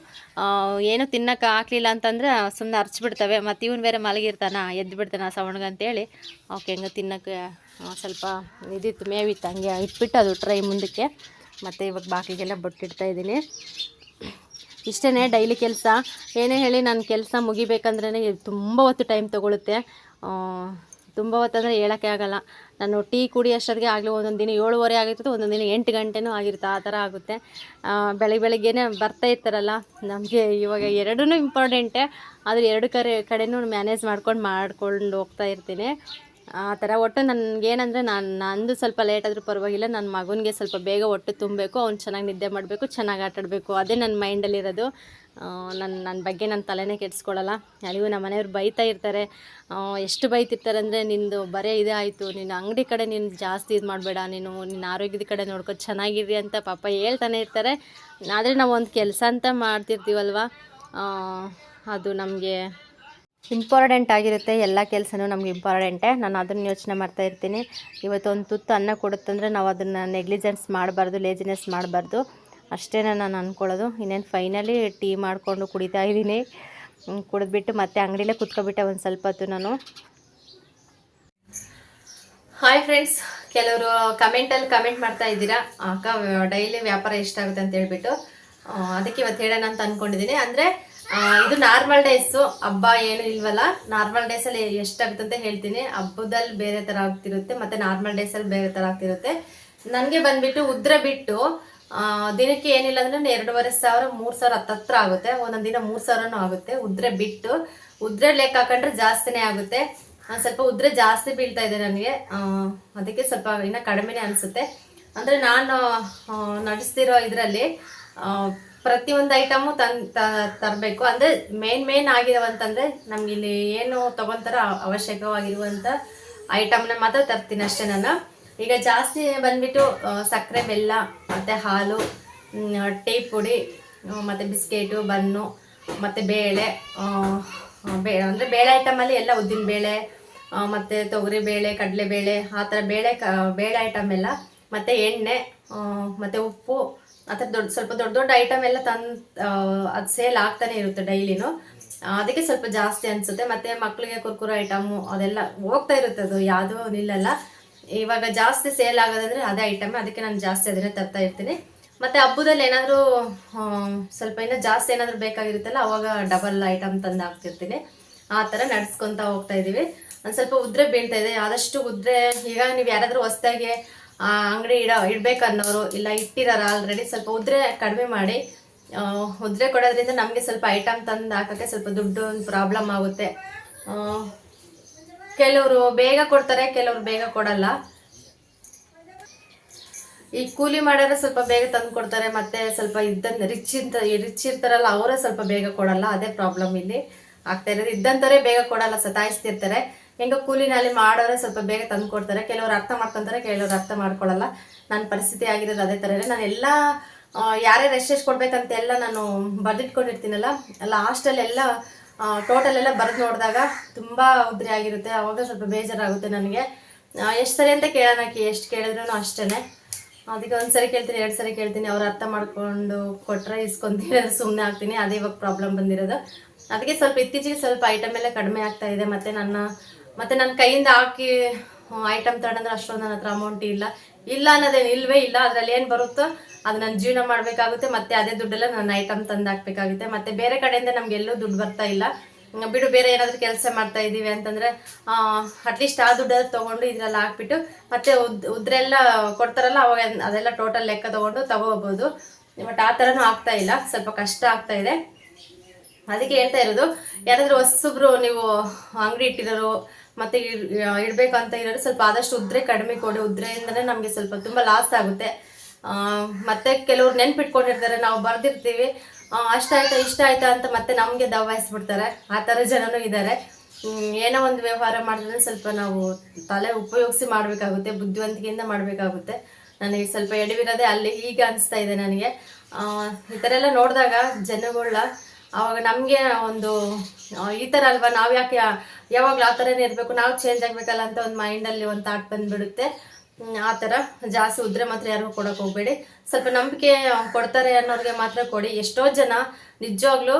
ಏನೂ ತಿನ್ನೋಕೆ ಹಾಕಲಿಲ್ಲ ಅಂತಂದರೆ ಸುಮ್ಮನೆ ಅರ್ಚಿಬಿಡ್ತವೆ. ಮತ್ತು ಇವನು ಬೇರೆ ಮಲಗಿರ್ತಾನೆ, ಎದ್ದು ಬಿಡ್ತಾನೆ ಸವಣ್ಗೆ ಅಂತೇಳಿ ಅವಕ್ಕೆ ಹೆಂಗೆ ತಿನ್ನೋಕ್ಕೆ ಸ್ವಲ್ಪ ಇದಿತ್ತು, ಮೇವಿತ್ತು, ಹಂಗೆ ಇಟ್ಬಿಟ್ಟು ಅದು ಟ್ರೈ ಮುಂದಕ್ಕೆ. ಮತ್ತು ಇವಾಗ ಬಾಕಿಗೆಲ್ಲ ಬೊಟ್ಟಿಡ್ತಾಯಿದ್ದೀನಿ. ಇಷ್ಟೇ ಡೈಲಿ ಕೆಲಸ. ಏನೇ ಹೇಳಿ ನನ್ನ ಕೆಲಸ ಮುಗಿಬೇಕಂದ್ರೆ ತುಂಬ ಹೊತ್ತು ಟೈಮ್ ತೊಗೊಳುತ್ತೆ. ತುಂಬ ಹೊತ್ತಂದರೆ ಹೇಳೋಕ್ಕೆ ಆಗೋಲ್ಲ. ನಾನು ಟೀ ಕುಡಿಯೋಷ್ಟೊತ್ತಿಗೆ ಆಗಲಿ ಒಂದೊಂದು ದಿನ 7:30 ಆಗಿರ್ತದೆ, ಒಂದೊಂದು ದಿನ 8 ಗಂಟೆನೂ ಆಗಿರುತ್ತೆ, ಆ ಥರ ಆಗುತ್ತೆ. ಬೆಳಗ್ಗೆನೇ ಬರ್ತಾ ಇರ್ತಾರಲ್ಲ, ನಮಗೆ ಇವಾಗ ಎರಡೂ ಇಂಪಾರ್ಟೆಂಟೇ, ಆದರೆ ಎರಡು ಕಡೆನೂ ಮ್ಯಾನೇಜ್ ಮಾಡ್ಕೊಂಡು ಹೋಗ್ತಾ ಇರ್ತೀನಿ. ಆ ಥರ ಒಟ್ಟು ನನಗೇನಂದರೆ, ನಂದು ಸ್ವಲ್ಪ ಲೇಟ್ ಆದರೂ ಪರವಾಗಿಲ್ಲ, ನನ್ನ ಮಗನಿಗೆ ಸ್ವಲ್ಪ ಬೇಗ ಹೊಟ್ಟೆ ತುಂಬಬೇಕು, ಅವ್ನು ಚೆನ್ನಾಗಿ ನಿದ್ದೆ ಮಾಡಬೇಕು, ಚೆನ್ನಾಗಿ ಆಟಾಡಬೇಕು, ಅದೇ ನನ್ನ ಮೈಂಡಲ್ಲಿರೋದು. ನನ್ನ ಬಗ್ಗೆ ನಾನು ತಲೆನೇ ಕೆಡಿಸ್ಕೊಳ್ಳಲ್ಲ. ಅಲ್ಲಿಗೂ ನಮ್ಮ ಮನೆಯವ್ರು ಬೈತಾ ಇರ್ತಾರೆ. ಎಷ್ಟು ಬೈತಿರ್ತಾರೆ ಅಂದರೆ, ನಿಂದು ಬರೀ ಇದೇ ಆಯಿತು, ನೀನು ಅಂಗಡಿ ಕಡೆ ನೀನು ಜಾಸ್ತಿ ಇದು ಮಾಡಬೇಡ, ನಿನ್ನ ಆರೋಗ್ಯದ ಕಡೆ ನೋಡ್ಕೊ, ಚೆನ್ನಾಗಿರಿ ಅಂತ ಪಾಪ ಹೇಳ್ತಾನೆ ಇರ್ತಾರೆ. ಆದರೆ ನಾವು ಒಂದು ಕೆಲಸ ಅಂತ ಮಾಡ್ತಿರ್ತೀವಲ್ವ, ಅದು ನಮಗೆ ಇಂಪಾರ್ಟೆಂಟ್ ಆಗಿರುತ್ತೆ. ಎಲ್ಲ ಕೆಲಸನೂ ನಮ್ಗೆ ಇಂಪಾರ್ಟೆಂಟೇ. ನಾನು ಅದನ್ನು ಯೋಚನೆ ಮಾಡ್ತಾ ಇರ್ತೀನಿ. ಇವತ್ತು ಒಂದು ತುತ್ತು ಅನ್ನ ಕೊಡುತ್ತಂದರೆ ನಾವು ಅದನ್ನು ನೆಗ್ಲಿಜೆನ್ಸ್ ಮಾಡಬಾರ್ದು, ಲೇಜಿನೆಸ್ ಮಾಡಬಾರ್ದು, ಅಷ್ಟೇ ನಾನು ಅಂದ್ಕೊಳ್ಳೋದು. ಇನ್ನೇನು ಫೈನಲಿ ಟೀ ಮಾಡಿಕೊಂಡು ಕುಡಿತಾ ಇದ್ದೀನಿ. ಕುಡಿದ್ಬಿಟ್ಟು ಮತ್ತೆ ಅಂಗಡಿಲೇ ಕೂತ್ಕೊಬಿಟ್ಟೆ ಒಂದು ಸ್ವಲ್ಪ ಹೊತ್ತು ನಾನು. ಹಾಯ್ ಫ್ರೆಂಡ್ಸ್, ಕೆಲವರು ಕಮೆಂಟಲ್ಲಿ ಕಮೆಂಟ್ ಮಾಡ್ತಾ ಇದ್ದೀರಾ, ಅಕ್ಕ ಡೈಲಿ ವ್ಯಾಪಾರ ಎಷ್ಟಾಗುತ್ತೆ ಅಂತ ಹೇಳ್ಬಿಟ್ಟು. ಅದಕ್ಕೆ ಇವತ್ತು ಹೇಳೋಣ ಅಂತ ಅಂದ್ಕೊಂಡಿದ್ದೀನಿ. ಅಂದರೆ ಇದು ನಾರ್ಮಲ್ ಡೇಸು, ಹಬ್ಬ ಏನು ಇಲ್ವಲ್ಲ, ನಾರ್ಮಲ್ ಡೇಸಲ್ಲಿ ಎಷ್ಟಾಗುತ್ತೆ ಅಂತ ಹೇಳ್ತೀನಿ. ಹಬ್ಬದಲ್ಲಿ ಬೇರೆ ಥರ ಆಗ್ತಿರುತ್ತೆ, ಮತ್ತು ನಾರ್ಮಲ್ ಡೇಸಲ್ಲಿ ಬೇರೆ ಥರ ಆಗ್ತಿರುತ್ತೆ. ನನಗೆ ಬಂದುಬಿಟ್ಟು ಉದ್ರ ಬಿಟ್ಟು ದಿನಕ್ಕೆ ಏನಿಲ್ಲ ಅಂದ್ರೆ 2,500 3,000 ಹತ್ತತ್ರ ಆಗುತ್ತೆ. ಒಂದೊಂದು ದಿನ 3,000ನೂ ಆಗುತ್ತೆ ಉದ್ರೆ ಬಿಟ್ಟು. ಉದ್ರೆ ಲೆಕ್ಕ ಹಾಕೊಂಡ್ರೆ ಜಾಸ್ತಿನೇ ಆಗುತ್ತೆ. ಸ್ವಲ್ಪ ಉದ್ರೆ ಜಾಸ್ತಿ ಬೀಳ್ತಾ ಇದೆ ನನಗೆ, ಅದಕ್ಕೆ ಸ್ವಲ್ಪ ಇನ್ನ ಕಡಿಮೆನೇ ಅನ್ಸುತ್ತೆ. ಅಂದ್ರೆ ನಾನು ನಡೆಸ್ತಿರೋ ಇದರಲ್ಲಿ ಪ್ರತಿಯೊಂದು ಐಟಮು ತರಬೇಕು. ಅಂದ್ರೆ ಮೇನ್ ಆಗಿರುವಂತಂದ್ರೆ ನಮ್ಗೆ ಇಲ್ಲಿ ಏನು ತಗೊಂತಾರ ಅವಶ್ಯಕವಾಗಿರುವಂತ ಐಟಮ್ನ ಮಾತ್ರ ತರ್ತೀನಿ ಅಷ್ಟೇ ನಾನು. ಈಗ ಜಾಸ್ತಿ ಬಂದ್ಬಿಟ್ಟು ಸಕ್ಕರೆ, ಬೆಲ್ಲ, ಮತ್ತೆ ಹಾಲು, ಟೀ ಪುಡಿ, ಮತ್ತೆ ಬಿಸ್ಕೆಟು, ಬನ್ನು, ಮತ್ತೆ ಬೇಳೆ. ಅಂದ್ರೆ ಬೇಳೆ ಐಟಮಲ್ಲಿ ಎಲ್ಲ ಉದ್ದಿನ ಬೇಳೆ, ಮತ್ತೆ ತೊಗರಿ ಬೇಳೆ, ಕಡಲೆ ಬೇಳೆ, ಆ ಥರ ಬೇಳೆ ಐಟಮ್ ಎಲ್ಲ, ಮತ್ತೆ ಎಣ್ಣೆ, ಮತ್ತೆ ಉಪ್ಪು, ಆ ಥರ ಸ್ವಲ್ಪ ದೊಡ್ಡ ಐಟಮ್ ಎಲ್ಲ ಅದು ಸೇಲ್ ಆಗ್ತಾನೆ ಇರುತ್ತೆ ಡೈಲಿನೂ. ಅದಕ್ಕೆ ಸ್ವಲ್ಪ ಜಾಸ್ತಿ ಅನ್ಸುತ್ತೆ. ಮತ್ತೆ ಮಕ್ಕಳಿಗೆ ಕುರ್ಕುರೆ ಐಟಮು ಅದೆಲ್ಲ ಹೋಗ್ತಾ ಇರುತ್ತೆ, ಅದು ಯಾವುದೂ ನಿಲ್ಲಲ್ಲ. ಇವಾಗ ಜಾಸ್ತಿ ಸೇಲ್ ಆಗೋದಂದ್ರೆ ಅದೇ ಐಟಮ್, ಅದಕ್ಕೆ ನಾನು ಜಾಸ್ತಿ ಅದನ್ನೇ ತರ್ತಾ ಇರ್ತೀನಿ. ಮತ್ತೆ ಹಬ್ಬದಲ್ಲಿ ಏನಾದರೂ ಸ್ವಲ್ಪ ಇನ್ನೂ ಜಾಸ್ತಿ ಏನಾದರೂ ಬೇಕಾಗಿರುತ್ತಲ್ಲ ಅವಾಗ ಡಬಲ್ ಐಟಮ್ ತಂದು ಹಾಕ್ತಿರ್ತೀನಿ. ಆ ಥರ ನಡ್ಸ್ಕೊತ ಹೋಗ್ತಾ ಇದ್ದೀವಿ. ಒಂದು ಸ್ವಲ್ಪ ಉದ್ರೆ ಬೀಳ್ತಾ ಇದೆ. ಆದಷ್ಟು ಉದ್ರೆ ಈಗ ನೀವು ಯಾರಾದರೂ ಹೊಸ್ದಾಗಿ ಅಂಗಡಿ ಇಡ್ಬೇಕನ್ನೋರು ಇಲ್ಲ ಇಟ್ಟಿರಾರ ಆಲ್ರೆಡಿ, ಸ್ವಲ್ಪ ಉದ್ರೆ ಕಡಿಮೆ ಮಾಡಿ. ಉದ್ರೆ ಕೊಡೋದ್ರಿಂದ ನಮಗೆ ಸ್ವಲ್ಪ ಐಟಮ್ ತಂದು ಹಾಕೋಕ್ಕೆ ಸ್ವಲ್ಪ ದುಡ್ಡು ಪ್ರಾಬ್ಲಮ್ ಆಗುತ್ತೆ. ಕೆಲವರು ಬೇಗ ಕೊಡ್ತಾರೆ, ಕೆಲವರು ಬೇಗ ಕೊಡಲ್ಲ. ಈ ಕೂಲಿ ಮಾಡೋರು ಸ್ವಲ್ಪ ಬೇಗ ತಂದು ಕೊಡ್ತಾರೆ, ಮತ್ತೆ ಸ್ವಲ್ಪ ರಿಚ್ ಇರ್ತಾರಲ್ಲ ಅವರೇ ಸ್ವಲ್ಪ ಬೇಗ ಕೊಡಲ್ಲ. ಅದೇ ಪ್ರಾಬ್ಲಮ್ ಇಲ್ಲಿ ಆಗ್ತಾ ಇರೋದು. ಇದ್ದಂತವರೇ ಬೇಗ ಕೊಡಲ್ಲ, ಸತಾಯಿಸ್ತಿರ್ತಾರೆ. ಹೆಂಗೋ ಕೂಲಿನಲ್ಲಿ ಮಾಡೋರೆ ಸ್ವಲ್ಪ ಬೇಗ ತಂದು ಕೊಡ್ತಾರೆ. ಕೆಲವರು ಅರ್ಥ ಮಾಡ್ಕೊಂತಾರೆ, ಕೆಲವರು ಅರ್ಥ ಮಾಡ್ಕೊಳ್ಳಲ್ಲ. ನನ್ನ ಪರಿಸ್ಥಿತಿ ಆಗಿರೋದು ಅದೇ ಥರ ಇದೆ. ನಾನು ಎಲ್ಲ ಯಾರ್ಯಾರು ಎಷ್ಟೆಷ್ಟು ಕೊಡ್ಬೇಕಂತ ಎಲ್ಲ ನಾನು ಬರೆದಿಟ್ಕೊಂಡಿರ್ತೀನಲ್ಲ, ಲಾಸ್ಟಲ್ಲೆಲ್ಲ ಟೋಟಲ್ ಎಲ್ಲ ಬರೆದು ನೋಡಿದಾಗ ತುಂಬ ಉದ್ರಿ ಆಗಿರುತ್ತೆ. ಅವಾಗ ಸ್ವಲ್ಪ ಬೇಜಾರಾಗುತ್ತೆ ನನಗೆ. ಎಷ್ಟು ಸರಿ ಅಂತ ಕೇಳೋಣಕ್ಕೆ, ಎಷ್ಟು ಕೇಳಿದ್ರೂ ಅಷ್ಟೇ. ಅದಕ್ಕೆ ಒಂದು ಸರಿ ಕೇಳ್ತೀನಿ, 2 ಸರಿ ಕೇಳ್ತೀನಿ. ಅವ್ರು ಅರ್ಥ ಮಾಡ್ಕೊಂಡು ಕೊಟ್ಟರೆ ಇಸ್ಕೊಂತೀನಿ, ಸುಮ್ಮನೆ ಆಗ್ತೀನಿ. ಅದೇ ಇವಾಗ ಪ್ರಾಬ್ಲಮ್ ಬಂದಿರೋದು. ಅದಕ್ಕೆ ಸ್ವಲ್ಪ ಇತ್ತೀಚೆಗೆ ಸ್ವಲ್ಪ ಐಟಮ್ ಎಲ್ಲ ಕಡಿಮೆ ಆಗ್ತಾ ಇದೆ. ಮತ್ತು ನನ್ನ ಕೈಯಿಂದ ಹಾಕಿ ಐಟಮ್ ತಗೊಂಡ್ರೆ ಅಷ್ಟೊಂದು ನನ್ನ ಹತ್ರ ಅಮೌಂಟ್ ಇಲ್ಲ ಅನ್ನೋದೇನು ಇಲ್ವೇ ಇಲ್ಲ. ಅದರಲ್ಲಿ ಏನು ಬರುತ್ತೋ ಅದು ನನ್ನ ಜೀವನ ಮಾಡಬೇಕಾಗುತ್ತೆ. ಮತ್ತು ಅದೇ ದುಡ್ಡೆಲ್ಲ ನನ್ನ ಐಟಮ್ ತಂದು ಹಾಕಬೇಕಾಗುತ್ತೆ. ಮತ್ತು ಬೇರೆ ಕಡೆಯಿಂದ ನಮಗೆಲ್ಲೂ ದುಡ್ಡು ಬರ್ತಾ ಇಲ್ಲ. ಬಿಡು, ಬೇರೆ ಏನಾದರೂ ಕೆಲಸ ಮಾಡ್ತಾ ಇದ್ದೀವಿ ಅಂತಂದರೆ ಅಟ್ಲೀಸ್ಟ್ ಆ ದುಡ್ಡಲ್ಲಿ ತೊಗೊಂಡು ಇದರಲ್ಲಿ ಹಾಕ್ಬಿಟ್ಟು ಮತ್ತೆ ಉದ್ರೆಲ್ಲ ಕೊಡ್ತಾರಲ್ಲ ಅವಾಗ ಅದೆಲ್ಲ ಟೋಟಲ್ ಲೆಕ್ಕ ತಗೋಬೋದು. ಬಟ್ ಆ ಥರನೂ ಆಗ್ತಾ ಇಲ್ಲ, ಸ್ವಲ್ಪ ಕಷ್ಟ ಆಗ್ತಾ ಇದೆ. ಅದಕ್ಕೆ ಹೇಳ್ತಾ ಇರೋದು, ಯಾರಾದರೂ ಹೊಸಬ್ರು ನೀವು ಅಂಗಡಿ ಇಟ್ಟಿರೋರು ಮತ್ತೆ ಇಡಬೇಕು ಅಂತ ಇರೋರು ಸ್ವಲ್ಪ ಆದಷ್ಟು ಉದ್ರೆ ಕಡಿಮೆ ಕೊಡಿ. ಉದ್ರೆಯಿಂದನೇ ನಮಗೆ ಸ್ವಲ್ಪ ತುಂಬ ಲಾಸ್ ಆಗುತ್ತೆ. ಮತ್ತೆ ಕೆಲವ್ರು ನೆನ್ಪಿಟ್ಕೊಂಡಿರ್ತಾರೆ, ನಾವು ಬರ್ದಿರ್ತೀವಿ ಅಷ್ಟಾಯ್ತಾ ಇಷ್ಟ ಆಯ್ತಾ ಅಂತ ಮತ್ತೆ ನಮಗೆ ದಬಾಯಿಸ್ಬಿಡ್ತಾರೆ. ಆ ಥರ ಜನನೂ ಇದ್ದಾರೆ. ಏನೋ ಒಂದು ವ್ಯವಹಾರ ಮಾಡಿದ್ರೆ ಸ್ವಲ್ಪ ನಾವು ತಲೆ ಉಪಯೋಗಿಸಿ ಮಾಡಬೇಕಾಗುತ್ತೆ, ಬುದ್ಧಿವಂತಿಕೆಯಿಂದ ಮಾಡಬೇಕಾಗುತ್ತೆ. ನನಗೆ ಸ್ವಲ್ಪ ಎಡವಿರೋದೇ ಅಲ್ಲಿ ಈಗ ಅನಿಸ್ತಾ ಇದೆ ನನಗೆ. ಈ ಥರ ಎಲ್ಲ ನೋಡಿದಾಗ ಜನಗಳ ಆವಾಗ ನಮಗೆ ಒಂದು ಈ ಥರ ಅಲ್ವಾ, ನಾವು ಯಾಕೆ ಯಾವಾಗಲೂ ಆ ಥರನೇ ಇರಬೇಕು, ನಾವು ಚೇಂಜ್ ಆಗಬೇಕಲ್ಲ ಅಂತ ಒಂದು ಮೈಂಡಲ್ಲಿ ಒಂದು ಥಾಟ್ ಬಂದುಬಿಡುತ್ತೆ. ಆ ಥರ ಜಾಸ್ತಿ ಉದ್ರೆ ಮಾತ್ರ ಯಾರಿಗೂ ಕೊಡೋಕೆ ಹೋಗಬೇಡಿ. ಸ್ವಲ್ಪ ನಂಬಿಕೆ ಕೊಡ್ತಾರೆ ಅನ್ನೋರಿಗೆ ಮಾತ್ರ ಕೊಡಿ. ಎಷ್ಟೋ ಜನ ನಿಜವಾಗ್ಲೂ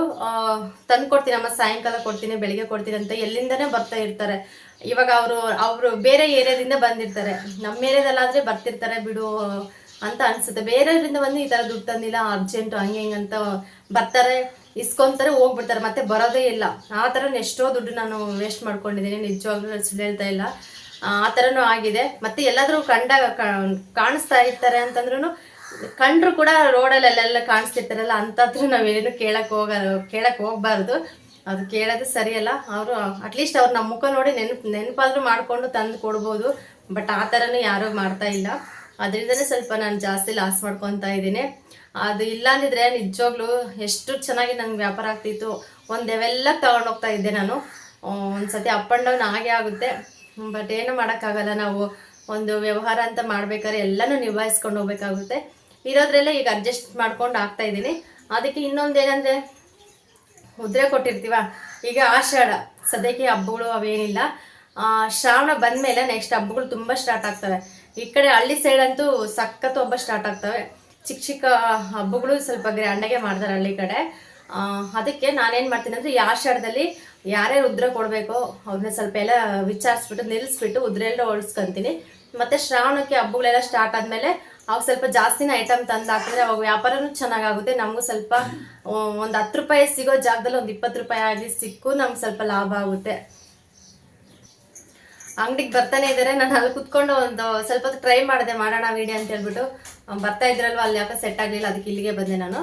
ತಂದು ಕೊಡ್ತೀನಿ ಅಮ್ಮ, ಸಾಯಂಕಾಲ ಕೊಡ್ತೀನಿ, ಬೆಳಿಗ್ಗೆ ಕೊಡ್ತೀನಿ ಅಂತ ಎಲ್ಲಿಂದನೇ ಬರ್ತಾ ಇರ್ತಾರೆ. ಇವಾಗ ಅವರು ಬೇರೆ ಏರಿಯಾದಿಂದ ಬಂದಿರ್ತಾರೆ, ನಮ್ಮ ಏರಿಯಾದಲ್ಲಾದರೆ ಬರ್ತಿರ್ತಾರೆ ಬಿಡು ಅಂತ ಅನಿಸುತ್ತೆ. ಬೇರೆಯವರಿಂದ ಬಂದು ಈ ಥರ ದುಡ್ಡು ತಂದಿಲ್ಲ, ಅರ್ಜೆಂಟು ಹಂಗೆ ಹಿಂಗೆ ಅಂತ ಬರ್ತಾರೆ, ಇಸ್ಕೊಂತಾರೆ, ಹೋಗ್ಬಿಡ್ತಾರೆ, ಮತ್ತೆ ಬರೋದೇ ಇಲ್ಲ. ಆ ಥರ ಎಷ್ಟೋ ದುಡ್ಡು ನಾನು ವೇಸ್ಟ್ ಮಾಡ್ಕೊಂಡಿದ್ದೀನಿ, ನಿಜವಾಗ್ಲೂ ಹೇಳ್ತಾ ಇಲ್ಲ. ಆ ಥರನೂ ಆಗಿದೆ. ಮತ್ತೆ ಎಲ್ಲಾದರೂ ಕಾಣಿಸ್ತಾ ಇರ್ತಾರೆ ಅಂತಂದ್ರೂ, ಕಂಡ್ರು ಕೂಡ ರೋಡಲ್ಲೆಲ್ಲ ಕಾಣಿಸ್ತಿರ್ತಾರಲ್ಲ ಅಂಥದ್ರು ನಾವೇನು ಕೇಳಕ್ಕೆ ಹೋಗ್ಬಾರ್ದು. ಅದು ಕೇಳೋದು ಸರಿಯಲ್ಲ. ಅವರು ಅಟ್ಲೀಸ್ಟ್ ಅವ್ರು ನಮ್ಮ ಮುಖ ನೋಡಿ ನೆನಪಾದ್ರೂ ಮಾಡಿಕೊಂಡು ತಂದು ಕೊಡ್ಬೋದು. ಬಟ್ ಆ ಥರನೂ ಯಾರೂ ಮಾಡ್ತಾ ಇಲ್ಲ. ಅದರಿಂದನೇ ಸ್ವಲ್ಪ ನಾನು ಜಾಸ್ತಿ ಲಾಸ್ ಮಾಡ್ಕೊತಾ ಇದ್ದೀನಿ. ಅದು ಇಲ್ಲ ಅಂದಿದ್ರೆ ನಿಜವಾಗ್ಲೂ ಎಷ್ಟು ಚೆನ್ನಾಗಿ ನಂಗೆ ವ್ಯಾಪಾರ ಆಗ್ತಿತ್ತು. ಒಂದು ಲೆವೆಲ್ಲಾಗಿ ತೊಗೊಂಡೋಗ್ತಾ ಇದ್ದೆ ನಾನು. ಒಂದು ಸತಿ ಅಪ್ ಆ್ಯಂಡ್ ಡೌನ್ ಆಗೇ ಆಗುತ್ತೆ. ಬಟ್ ಏನು ಮಾಡೋಕ್ಕಾಗಲ್ಲ. ನಾವು ಒಂದು ವ್ಯವಹಾರ ಅಂತ ಮಾಡ್ಬೇಕಾದ್ರೆ ಎಲ್ಲನೂ ನಿಭಾಯಿಸ್ಕೊಂಡು ಹೋಗ್ಬೇಕಾಗುತ್ತೆ. ಇರೋದ್ರಲ್ಲೇ ಈಗ ಅಡ್ಜಸ್ಟ್ ಮಾಡ್ಕೊಂಡು ಆಗ್ತಾ ಇದ್ದೀನಿ. ಅದಕ್ಕೆ ಇನ್ನೊಂದು ಏನಂದರೆ, ಉದ್ರೆ ಕೊಟ್ಟಿರ್ತೀವ, ಈಗ ಆಷಾಢ ಸದ್ಯಕ್ಕೆ ಹಬ್ಬಗಳು ಅವೇನಿಲ್ಲ. ಶ್ರಾವಣ ಬಂದಮೇಲೆ ನೆಕ್ಸ್ಟ್ ಹಬ್ಬಗಳು ತುಂಬ ಸ್ಟಾರ್ಟ್ ಆಗ್ತವೆ. ಈ ಕಡೆ ಹಳ್ಳಿ ಸೈಡ್ ಅಂತೂ ಸಖತ್ತು ಹಬ್ಬ ಸ್ಟಾರ್ಟ್ ಆಗ್ತವೆ. ಚಿಕ್ಕ ಚಿಕ್ಕ ಹಬ್ಬಗಳು ಸ್ವಲ್ಪ ಗ್ರ್ಯಾಂಡಾಗೆ ಮಾಡ್ತಾರೆ ಹಳ್ಳಿ ಕಡೆ. ಅದಕ್ಕೆ ನಾನೇನು ಮಾಡ್ತೀನಿ ಅಂದರೆ, ಈ ಆಷಾಢದಲ್ಲಿ ಯಾರ್ಯಾರು ಉದ್ರೆ ಕೊಡಬೇಕೋ ಅವ್ರನ್ನ ಸ್ವಲ್ಪ ಎಲ್ಲ ವಿಚಾರಿಸ್ಬಿಟ್ಟು ನಿಲ್ಲಿಸ್ಬಿಟ್ಟು ಉದ್ರೆ ಎಲ್ಲ ಓಡಿಸ್ಕೊತೀನಿ. ಮತ್ತು ಶ್ರಾವಣಕ್ಕೆ ಹಬ್ಬಗಳೆಲ್ಲ ಸ್ಟಾರ್ಟ್ ಆದಮೇಲೆ ಅವಾಗ ಸ್ವಲ್ಪ ಜಾಸ್ತಿನ ಐಟಮ್ ತಂದು ಹಾಕಿದ್ರೆ ಅವಾಗ ವ್ಯಾಪಾರನೂ ಚೆನ್ನಾಗಾಗುತ್ತೆ. ನಮಗೂ ಸ್ವಲ್ಪ ಒಂದು 10 ರೂಪಾಯಿ ಸಿಗೋ ಜಾಗದಲ್ಲಿ ಒಂದು 20 ರೂಪಾಯಿ ಆಗಿ ಸಿಕ್ಕು ನಮ್ಗೆ ಸ್ವಲ್ಪ ಲಾಭ ಆಗುತ್ತೆ. ಅಂಗಡಿಗೆ ಬರ್ತಾನೆ ಇದ್ದಾರೆ. ನಾನು ಅಲ್ಲಿ ಕುತ್ಕೊಂಡು ಒಂದು ಸ್ವಲ್ಪ ಹೊತ್ತು ಟ್ರೈ ಮಾಡಿದೆ, ಮಾಡೋಣ ವಿಡಿಯೋ ಅಂತ ಹೇಳ್ಬಿಟ್ಟು. ಬರ್ತಾ ಇದ್ರಲ್ವ, ಅಲ್ಲಿ ಯಾಕೆ ಸೆಟ್ ಆಗಲಿಲ್ಲ, ಅದಕ್ಕೆ ಇಲ್ಲಿಗೆ ಬಂದೆ ನಾನು.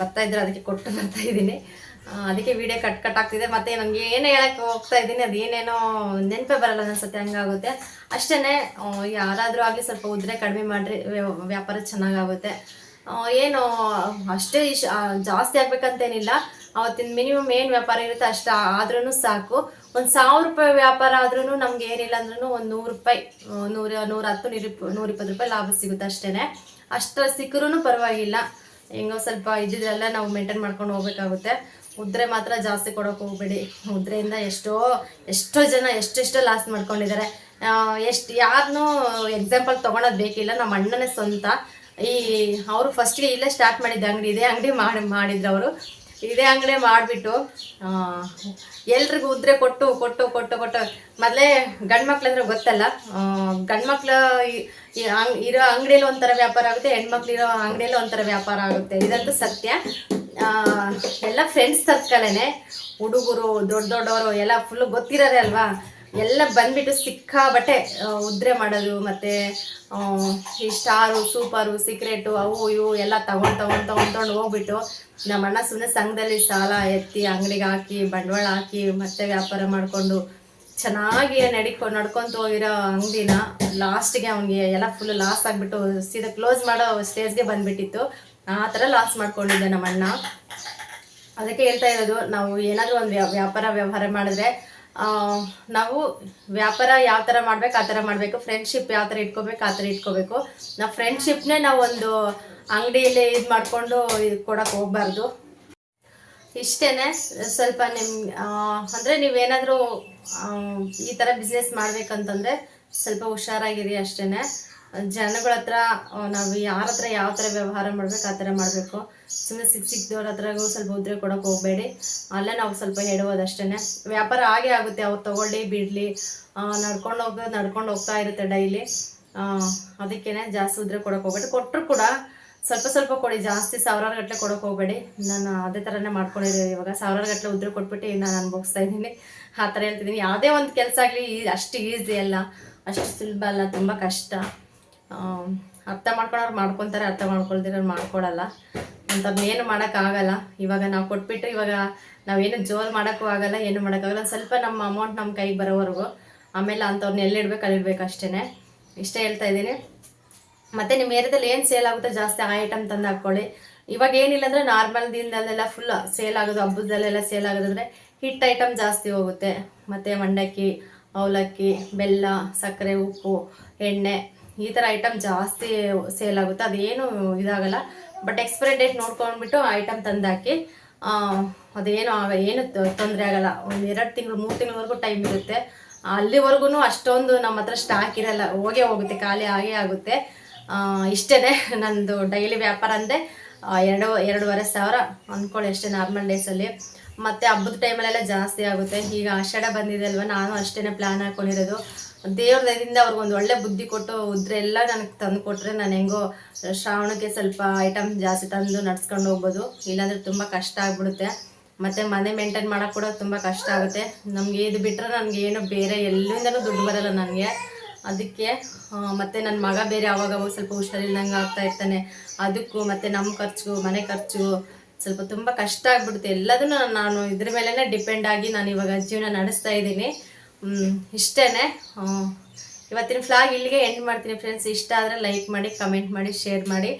ಬರ್ತಾ ಇದ್ರೆ ಅದಕ್ಕೆ ಕೊಟ್ಟು ಬರ್ತಾ ಇದ್ದೀನಿ. ಅದಕ್ಕೆ ವಿಡಿಯೋ ಕಟ್ ಆಗ್ತಿದೆ. ಮತ್ತೆ ನನಗೆ ಏನೇ ಹೇಳಕ್ಕೆ ಹೋಗ್ತಾ ಇದ್ದೀನಿ ಅದು ಏನೇನೋ ನೆನಪೇ ಬರಲ್ಲ ಅನ್ಸುತ್ತೆ, ಹಂಗಾಗುತ್ತೆ ಅಷ್ಟೇ. ಯಾರಾದರೂ ಆಗಲಿ ಸ್ವಲ್ಪ ಉದ್ರೆ ಕಡಿಮೆ ಮಾಡಿರಿ, ವ್ಯಾಪಾರ ಚೆನ್ನಾಗಾಗುತ್ತೆ. ಏನು ಅಷ್ಟೇ ಜಾಸ್ತಿ ಆಗ್ಬೇಕಂತೇನಿಲ್ಲ. ಅವತ್ತಿನ ಮಿನಿಮಮ್ ಏನು ವ್ಯಾಪಾರ ಇರುತ್ತೆ ಅಷ್ಟು ಆದ್ರೂ ಸಾಕು. ಒಂದು 1000 ರೂಪಾಯಿ ವ್ಯಾಪಾರ ಆದ್ರೂ ನಮ್ಗೆ ಏನಿಲ್ಲ ಅಂದ್ರೂ ಒಂದು 100 ರೂಪಾಯಿ, 110, 120 ರೂಪಾಯಿ ಲಾಭ ಸಿಗುತ್ತೆ ಅಷ್ಟೇ. ಅಷ್ಟು ಸಿಕ್ಕರೂ ಪರವಾಗಿಲ್ಲ, ಹೆಂಗೋ ಸ್ವಲ್ಪ ಇದ್ದಿದ್ರೆಲ್ಲ ನಾವು ಮೇಂಟೈನ್ ಮಾಡ್ಕೊಂಡು ಹೋಗ್ಬೇಕಾಗುತ್ತೆ. ಉದ್ರೆ ಮಾತ್ರ ಜಾಸ್ತಿ ಕೊಡೋಕೆ ಹೋಗ್ಬೇಡಿ. ಉದ್ರೆಯಿಂದ ಎಷ್ಟೋ ಜನ ಎಷ್ಟೆಷ್ಟೋ ಲಾಸ್ ಮಾಡ್ಕೊಂಡಿದ್ದಾರೆ. ಯಾರನ್ನೂ ಎಕ್ಸಾಂಪಲ್ ತೊಗೊಳೋದು ಬೇಕಿಲ್ಲ. ನಮ್ಮ ಅಣ್ಣನೇ ಸ್ವಂತ ಅವರು ಫಸ್ಟ್ಗೆ ಇಲ್ಲೇ ಸ್ಟಾರ್ಟ್ ಮಾಡಿದ್ದ ಅಂಗಡಿ, ಇದೇ ಅಂಗಡಿ ಮಾಡಿದ್ರು ಅವರು. ಇದೇ ಅಂಗಡಿ ಮಾಡಿಬಿಟ್ಟು ಎಲ್ರಿಗೂ ಉದ್ರೆ ಕೊಟ್ಟು ಕೊಟ್ಟು ಕೊಟ್ಟು ಕೊಟ್ಟು ಮೊದಲೇ ಗಂಡು ಮಕ್ಳು ಅಂದ್ರೆ ಗೊತ್ತಲ್ಲ, ಗಂಡು ಮಕ್ಳು ಇರೋ ಅಂಗಡಿಯಲ್ಲಿ ಒಂಥರ ವ್ಯಾಪಾರ ಆಗುತ್ತೆ, ಹೆಣ್ಮಕ್ಳು ಇರೋ ಅಂಗಡಿಯಲ್ಲಿ ಒಂಥರ ವ್ಯಾಪಾರ ಆಗುತ್ತೆ. ಇದಂತೂ ಸತ್ಯ. ಎಲ್ಲ ಫ್ರೆಂಡ್ಸ್ ಸರ್ಕಲೇನೆ, ಹುಡುಗರು ದೊಡ್ಡವರು ಎಲ್ಲ ಫುಲ್ಲು ಗೊತ್ತಿರೋರೆ ಅಲ್ವಾ, ಎಲ್ಲ ಬಂದ್ಬಿಟ್ಟು ಸಿಕ್ಕಾಬಟ್ಟೆ ಉದ್ರೆ ಮಾಡೋದು. ಮತ್ತು ಈ ಸ್ಟಾರು, ಸೂಪರು, ಸೀಕ್ರೆಟು, ಅವು ಇವು ಎಲ್ಲ ತಗೊಂಡು ಹೋಗ್ಬಿಟ್ಟು ನಮ್ಮ ಅಣ್ಣ ಸುಮ್ಮನೆ ಸಂಘದಲ್ಲಿ ಸಾಲ ಎತ್ತಿ ಅಂಗಡಿಗೆ ಹಾಕಿ ಬಂಡವಾಳ ಹಾಕಿ ಮತ್ತೆ ವ್ಯಾಪಾರ ಮಾಡಿಕೊಂಡು ಚೆನ್ನಾಗಿ ನಡ್ಕೊಂತ ಹೋಗಿರೋ ಅಂಗಡಿನ ಲಾಸ್ಟ್ಗೆ ಅವ್ನಿಗೆ ಎಲ್ಲ ಫುಲ್ ಲಾಸ್ ಆಗಿಬಿಟ್ಟು ಸೀದಾ ಕ್ಲೋಸ್ ಮಾಡೋ ಸ್ಟೇಜ್ಗೆ ಬಂದುಬಿಟ್ಟಿತ್ತು. ಆ ಥರ ಲಾಸ್ ಮಾಡ್ಕೊಂಡಿದ್ದೆ ನಮ್ಮ ಅಣ್ಣ. ಅದಕ್ಕೆ ಹೇಳ್ತಾ ಇರೋದು, ನಾವು ಏನಾದರೂ ಒಂದು ವ್ಯವಹಾರ ಮಾಡಿದ್ರೆ ನಾವು ವ್ಯಾಪಾರ ಯಾವ ಥರ ಮಾಡ್ಬೇಕು ಆ ಥರ ಮಾಡಬೇಕು. ಫ್ರೆಂಡ್ಶಿಪ್ ಯಾವ ಥರ ಇಟ್ಕೋಬೇಕು ಆ ಥರ ಇಟ್ಕೋಬೇಕು. ನಾವು ಫ್ರೆಂಡ್ಶಿಪ್ನೇ ನಾವು ಒಂದು ಅಂಗಡಿಯಲ್ಲಿ ಇದು ಮಾಡಿಕೊಂಡು ಕೊಡೋಕೆ ಹೋಗ್ಬಾರ್ದು. ಇಷ್ಟೇ. ಸ್ವಲ್ಪ ಅಂದರೆ ನೀವೇನಾದರೂ ಈ ಥರ ಬಿಸ್ನೆಸ್ ಮಾಡ್ಬೇಕಂತಂದರೆ ಸ್ವಲ್ಪ ಹುಷಾರಾಗಿರಿ ಅಷ್ಟೇ. ಜನಗಳ ಹತ್ರ ನಾವು ಯಾರ ಹತ್ರ ಯಾವ ಥರ ವ್ಯವಹಾರ ಮಾಡ್ಬೇಕು ಆ ಥರ ಮಾಡಬೇಕು. ಸುಮ್ಮನೆ ಸಿಕ್ದವ್ರ ಹತ್ರಗೂ ಸ್ವಲ್ಪ ಉದ್ರೆ ಕೊಡೋಕೆ ಹೋಗಬೇಡಿ. ಅಲ್ಲೇ ನಾವು ಸ್ವಲ್ಪ ಹೇಳುವುದಷ್ಟೇ. ವ್ಯಾಪಾರ ಆಗೇ ಆಗುತ್ತೆ, ಅವ್ರು ತೊಗೊಳ್ಳಿ ಬಿಡಲಿ, ನಡ್ಕೊಂಡು ಹೋಗ್ತಾ ಇರುತ್ತೆ ಡೈಲಿ. ಅದಕ್ಕೇ ಜಾಸ್ತಿ ಉದ್ರೆ ಕೊಡೋಕೆ ಹೋಗ್ಬೇಡಿ. ಕೊಟ್ಟರು ಕೂಡ ಸ್ವಲ್ಪ ಕೊಡಿ, ಜಾಸ್ತಿ ಸಾವಿರಾರು ಗಟ್ಟಲೆ ಕೊಡೋಕೆ ಹೋಗಬೇಡಿ. ನಾನು ಅದೇ ಥರನೇ ಮಾಡ್ಕೊಂಡಿದ್ದೀನಿ. ಇವಾಗ ಸಾವಿರಾರು ಗಟ್ಟಲೆ ಉದ್ರೆ ಕೊಟ್ಬಿಟ್ಟು ನಾನು ಅನುಭವಿಸ್ತಾ ಇದ್ದೀನಿ. ಆ ಥರ ಹೇಳ್ತಿದ್ದೀನಿ. ಯಾವುದೇ ಒಂದು ಕೆಲಸ ಆಗಲಿ ಅಷ್ಟು ಈಸಿ ಅಲ್ಲ, ಅಷ್ಟು ಸುಲಭ ಅಲ್ಲ, ತುಂಬ ಕಷ್ಟ. ಅರ್ಥ ಮಾಡ್ಕೊಳೋರು ಮಾಡ್ಕೊತಾರೆ, ಅರ್ಥ ಮಾಡ್ಕೊಳ್ದಿರೋರು ಮಾಡ್ಕೊಳಲ್ಲ. ಅಂಥದ್ದು ಏನು ಮಾಡೋಕ್ಕಾಗಲ್ಲ. ಇವಾಗ ನಾವು ಕೊಟ್ಬಿಟ್ಟು ಇವಾಗ ನಾವೇನು ಜೋರು ಮಾಡೋಕ್ಕೂ ಆಗಲ್ಲ, ಏನು ಮಾಡೋಕ್ಕಾಗಲ್ಲ. ಸ್ವಲ್ಪ ನಮ್ಮ ಅಮೌಂಟ್ ನಮ್ಮ ಕೈಗೆ ಬರೋವರೆಗೂ, ಆಮೇಲೆ ಅಂಥವ್ರನ್ನ ಎಲ್ಲಿಡ್ಬೇಕು ಅಲ್ಲಿಡ್ಬೇಕು ಅಷ್ಟೇ. ಇಷ್ಟೇ ಹೇಳ್ತಾ ಇದ್ದೀನಿ. ಮತ್ತು ನಿಮ್ಮ ಏರಿಯಾದಲ್ಲಿ ಏನು ಸೇಲ್ ಆಗುತ್ತೆ ಜಾಸ್ತಿ ಆ ಐಟಮ್ ತಂದು ಹಾಕ್ಕೊಳ್ಳಿ. ಇವಾಗ ಏನಿಲ್ಲ ಅಂದರೆ ನಾರ್ಮಲ್ ದಿನದಲ್ಲೆಲ್ಲ ಫುಲ್ ಸೇಲ್ ಆಗೋದು, ಹಬ್ಬದಲ್ಲೆಲ್ಲ ಸೇಲ್ ಆಗೋದಂದರೆ ಹಿಟ್ಟು ಐಟಮ್ ಜಾಸ್ತಿ ಹೋಗುತ್ತೆ. ಮತ್ತು ಮಂಡಕ್ಕಿ, ಅವಲಕ್ಕಿ, ಬೆಲ್ಲ, ಸಕ್ಕರೆ, ಉಪ್ಪು, ಎಣ್ಣೆ, ಈ ಥರ ಐಟಮ್ ಜಾಸ್ತಿ ಸೇಲ್ ಆಗುತ್ತೆ. ಅದೇನು ಇದಾಗಲ್ಲ. ಬಟ್ ಎಕ್ಸ್ಪೈರಿ ಡೇಟ್ ನೋಡ್ಕೊಂಡ್ಬಿಟ್ಟು ಐಟಮ್ ತಂದಾಕಿ. ಅದೇನು ಏನು ತೊಂದರೆ ಆಗಲ್ಲ. ಒಂದು 2 ತಿಂಗಳು 3 ತಿಂಗಳವರೆಗೂ ಟೈಮ್ ಇರುತ್ತೆ. ಅಲ್ಲಿವರೆಗೂ ಅಷ್ಟೊಂದು ನಮ್ಮ ಹತ್ರ ಸ್ಟಾಕ್ ಇರಲ್ಲ, ಹೋಗುತ್ತೆ, ಖಾಲಿ ಆಗೇ ಆಗುತ್ತೆ. ಇಷ್ಟೇ ನಂದು ಡೈಲಿ ವ್ಯಾಪಾರ ಅಂದರೆ 2-2.5 ಸಾವಿರ ಅಂದ್ಕೊಳ್ಳಿ ಅಷ್ಟೇ ನಾರ್ಮಲ್ ಡೇಸಲ್ಲಿ. ಮತ್ತು ಹಬ್ಬದ ಟೈಮಲ್ಲೆಲ್ಲ ಜಾಸ್ತಿ ಆಗುತ್ತೆ. ಈಗ ಆಷಾಢ ಬಂದಿದೆ ಅಲ್ವ, ನಾನು ಅಷ್ಟೇ ಪ್ಲ್ಯಾನ್ ಹಾಕ್ಕೊಂಡಿರೋದು. ದೇವ್ರ ದಯದಿಂದ ಅವ್ರಿಗೊಂದು ಒಳ್ಳೆ ಬುದ್ಧಿ ಕೊಟ್ಟು ಉದ್ರೆಲ್ಲ ನನಗೆ ತಂದು ಕೊಟ್ಟರೆ ನಾನು ಹೆಂಗೋ ಶ್ರಾವಣಕ್ಕೆ ಸ್ವಲ್ಪ ಐಟಮ್ ಜಾಸ್ತಿ ತಂದು ನಡ್ಸ್ಕೊಂಡು ಹೋಗ್ಬೋದು. ಇಲ್ಲಾಂದರೆ ತುಂಬ ಕಷ್ಟ ಆಗಿಬಿಡುತ್ತೆ. ಮತ್ತು ಮನೆ ಮೇಂಟೈನ್ ಮಾಡೋಕ್ಕೆ ಕೂಡ ತುಂಬ ಕಷ್ಟ ಆಗುತ್ತೆ. ನಮಗೆ ಇದು ಬಿಟ್ಟರೆ ನನಗೆ ಏನು ಬೇರೆ ಎಲ್ಲಿಂದನೂ ದುಡ್ಡು ಬರೋಲ್ಲ ನನಗೆ. ಅದಕ್ಕೆ ಮತ್ತು ನನ್ನ ಮಗ ಬೇರೆ ಆವಾಗ ಸ್ವಲ್ಪ ಹುಷಾರಿಲ್ದಂಗೆ ಆಗ್ತಾ ಇರ್ತಾನೆ. ಅದಕ್ಕೂ ಮತ್ತು ನಮ್ಮ ಖರ್ಚು, ಮನೆ ಖರ್ಚು ಸ್ವಲ್ಪ ತುಂಬ ಕಷ್ಟ ಆಗಿಬಿಡುತ್ತೆ. ಎಲ್ಲದನ್ನು ನಾನು ಇದ್ರ ಮೇಲೇ ಡಿಪೆಂಡ್ ಆಗಿ ನಾನು ಇವಾಗ ಜೀವನ ನಡೆಸ್ತಾ ಇದ್ದೀನಿ. ಇಷ್ಟೇ. ಇವತ್ತಿನ ಫ್ಲಾಗ್ ಇಲ್ಲಿಗೆ ಎಂಡ್ ಮಾಡ್ತೀನಿ ಫ್ರೆಂಡ್ಸ್. ಇಷ್ಟ ಆದರೆ ಲೈಕ್ ಮಾಡಿ, ಕಮೆಂಟ್ ಮಾಡಿ, ಶೇರ್ ಮಾಡಿ.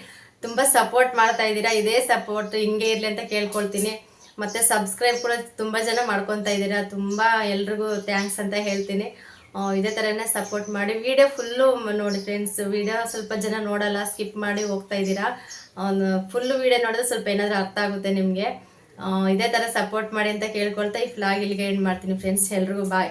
ತುಂಬ ಸಪೋರ್ಟ್ ಮಾಡ್ತಾ ಇದ್ದೀರಾ. ಇದೇ ಸಪೋರ್ಟ್ ಹಿಂಗೆ ಇರಲಿ ಅಂತ ಕೇಳ್ಕೊಳ್ತೀನಿ. ಮತ್ತು ಸಬ್ಸ್ಕ್ರೈಬ್ ಕೂಡ ತುಂಬ ಜನ ಮಾಡ್ಕೊತಾ ಇದ್ದೀರಾ. ತುಂಬ ಎಲ್ರಿಗೂ ಥ್ಯಾಂಕ್ಸ್ ಅಂತ ಹೇಳ್ತೀನಿ. ಇದೇ ಥರನೇ ಸಪೋರ್ಟ್ ಮಾಡಿ. ವಿಡಿಯೋ ಫುಲ್ಲು ನೋಡಿ ಫ್ರೆಂಡ್ಸ್. ವಿಡಿಯೋ ಸ್ವಲ್ಪ ಜನ ನೋಡಲ್ಲ, ಸ್ಕಿಪ್ ಮಾಡಿ ಹೋಗ್ತಾ ಇದ್ದೀರಾ. ಫುಲ್ಲು ವಿಡಿಯೋ ನೋಡಿದ್ರೆ ಸ್ವಲ್ಪ ಏನಾದರೂ ಅರ್ಥ ಆಗುತ್ತೆ ನಿಮಗೆ. ಇದೇ ಥರ ಸಪೋರ್ಟ್ ಮಾಡಿ ಅಂತ ಕೇಳ್ಕೊಳ್ತಾ ಈ ಫ್ಲಾಗ್ ಇಲ್ಲಿಗೆ ಎಂಡ್ ಮಾಡ್ತೀನಿ ಫ್ರೆಂಡ್ಸ್. ಎಲ್ರಿಗೂ ಬಾಯ್.